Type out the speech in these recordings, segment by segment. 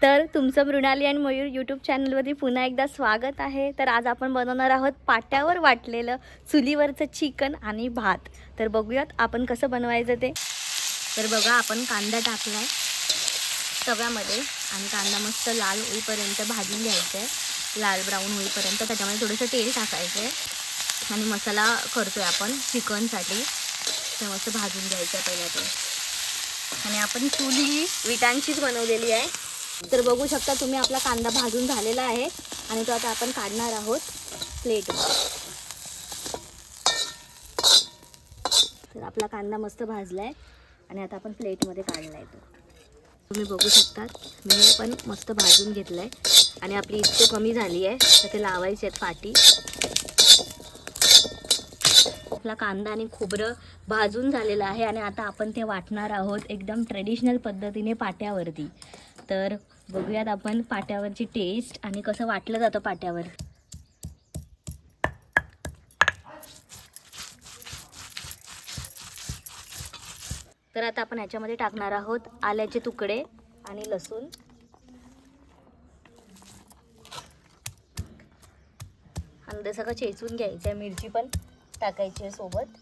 तर तुमचं मृणाली आणि मयूर यूट्यूब चॅनलवरती पुन्हा एकदा स्वागत आहे। तर आज आपण बनवणार आहोत पाट्यावर वाटलेलं चुलीवरचं चिकन आणि भात। तर बघूयात आपण कसं बनवायचं ते। तर बघा आपण कांदा टाकलाय तव्यामध्ये आणि कांदा मस्त लाल होईपर्यंत भाजून घ्यायचा आहे, लाल ब्राऊन होईपर्यंत। त्याच्यामध्ये थोडंसं तेल टाकायचं आहे आणि मसाला करतोय आपण चिकनसाठी, ते मस्त भाजून घ्यायचं पहिला ते। आणि आपण चूल ही विटांचीच बनवलेली आहे। तर बघू शकता तुम्ही आपला कांदा भाजून झालेला आहे आणि तो आता आपण काढणार आहोत प्लेटवर। तर आपला कांदा मस्त भाजलाय आणि आता आपण प्लेटमध्ये काढलाय तो। तुम्ही बघू शकता मी हे पण मस्त भाजून घेतलंय आणि आपली इतकी कमी झाली आहे तर ते लावायचे आहेत पाटी। आपला कांदा आणि खोबरं भाजून झालेलं आहे आणि आता आपण ते वाटणार आहोत एकदम ट्रेडिशनल पद्धतीने पाट्यावरती। तर बघूयात आपण पाट्यावरची टेस्ट आणि कसं वाटलं जातं पाट्यावर। तर आता आपण ह्याच्यामध्ये टाकणार आहोत आल्याचे तुकडे आणि लसूण, आणि ते सगळं चेचून घ्यायचं आहे। मिरची पण टाकायची आहे सोबत।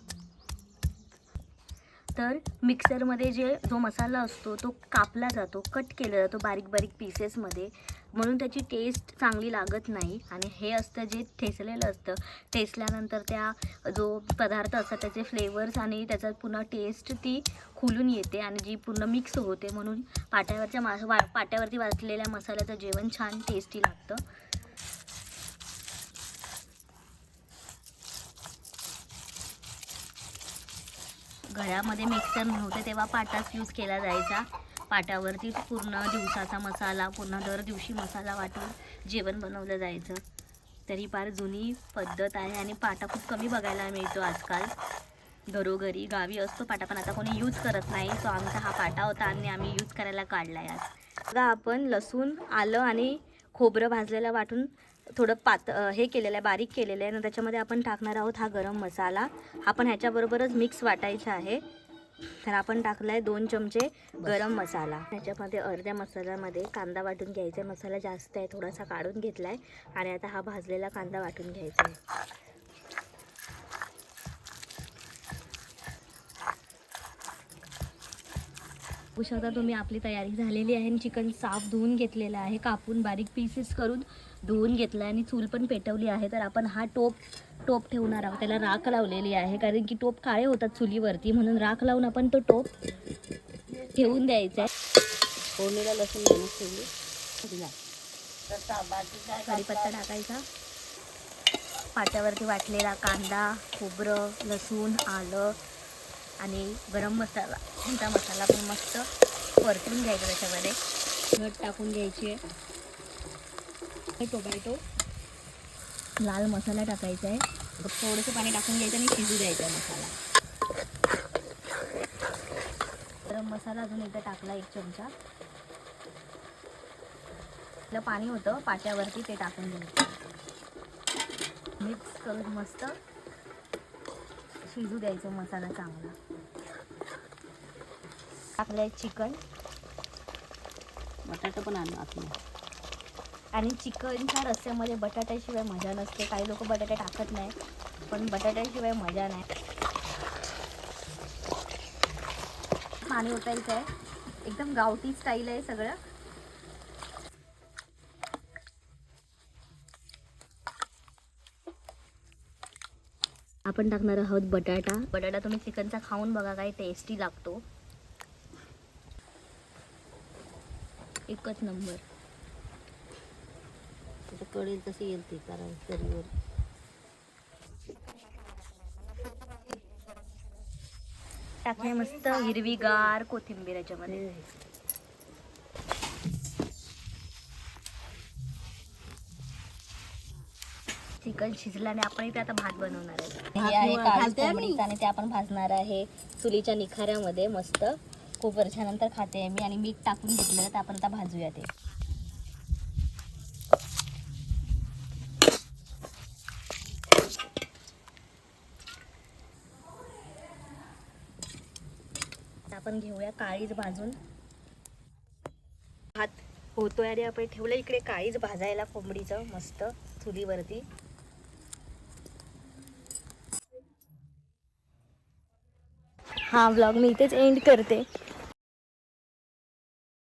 तर मिक्सरमध्ये जो मसाला असतो तो कापला जातो, कट केला जातो बारीक बारीक पीसेसमध्ये, म्हणून त्याची टेस्ट चांगली लागत नाही। आणि हे असतं जे ठेचलेलं असतं, ठेचल्यानंतर त्या जो पदार्थ असतात त्याचे फ्लेवर्स आणि त्याच्यात पुन्हा टेस्ट ती खुलून येते आणि जी पूर्ण मिक्स होते, म्हणून पाट्यावरती वाटलेल्या मसाल्याचं जेवण छान टेस्टी लागतं। घरामध्ये मिक्सर नव्हते तेव्हा पाटाच यूज केला जायचा। पाट्यावरती पूर्ण दिवसाचा मसाला, पूर्ण दर दिवशी मसाला वाटून जेवण बनवलं जायचं। तरी फार जुनी पद्धत आहे आणि पाटा खूप कमी बघायला मिळतो आजकाल। घरोघरी गावी असतो पाटा, पण आता कोणी यूज करत नाही। सो आमचा हा पाटा होता आणि आम्ही यूज करायला काढलाय आज। बघा आपण लसूण, आलं आणि खोबरं भाजलेलं वाटून थोडं हे केलेलं आहे, बारीक केलेलं आहे। आणि त्याच्यामध्ये आपण टाकणार आहोत हा गरम मसाला। हा पण ह्याच्याबरोबरच मिक्स वाटायचा आहे। तर आपण टाकलाय 2 चमचे गरम मसाला। ह्याच्यामध्ये अर्ध्या मसाल्यामध्ये कांदा वाटून घ्यायचा आहे। मसाला जास्त आहे, थोडासा काढून घेतलाय आणि आता हा भाजलेला कांदा वाटून घ्यायचा आहे। बघू शकता तुम्ही आपली तयारी झालेली आहे। चिकन साफ धुवून घेतलेलं आहे, कापून बारीक पीसेस करून धुवून घेतलं आहे आणि चूल पण पेटवली आहे। तर आपण हा टोप ठेवणार आहोत, त्याला राख लावलेली आहे कारण की टोप काळे होतात चुलीवरती, म्हणून राख लावून आपण तो टोप ठेवून द्यायचा आहे। फोडणीला लसूण कढीपत्ता टाकायचा, पाट्यावरती वाटलेला कांदा, खोबरं, लसूण, आलं आणि गरम मसाला, कोणता मसाला पण मस्त परतून घ्यायचा। त्याच्यामध्ये हळद टाकून घ्यायची आहे, टोमॅटो, लाल मसाला टाकायचा आहे, थोडंसं पाणी टाकून घ्यायचं आणि शिजू द्यायचा मसाला। गरम मसाला अजून एकदा टाकला 1 चमचा। आपलं पाणी होतं पाट्यावरती ते टाकून घ्यायचं, मिक्स करून मस्त शिजू द्यायचं मसाला चांगला। टाकलंय चिकन, बटाटा पण आणला आतून। आणि चिकनच्या रस्स्यामध्ये बटाट्याशिवाय मजा नसते। काही लोक बटाटे टाकत नाही, पण बटाट्याशिवाय मजा नाही। पाणी ओतायचं आहे, एकदम गावठी स्टाईल आहे सगळं। आपण टाकणार आहोत बटाटा तुम्ही चिकनचा खाऊन बघा, काही टेस्टी लागतो, एकच नंबर। कळेल तशी येईल ती तरीवर टाकले मस्त हिरवीगार कोथिंबीर याच्यामध्ये। चिकन शिजल्याने आपण इथे आता भात बनवणार आहे। हे आहे काळी कोंबडीचं आणि ते आपण भाजणार आहे चुलीच्या निखाऱ्यामध्ये मस्त। खूप वर्षानंतर खाते आहे मी आणि मीठ टाकून घेतलं। तर आपण आता भाजूया ते। आपण घेऊया काळीच भाजून भात। होतोय आणि आपण ठेवलं इकडे काळीच भाजायला कोंबडीचं मस्त चुलीवरती. हा व्लॉग मी इथेच एंड करते.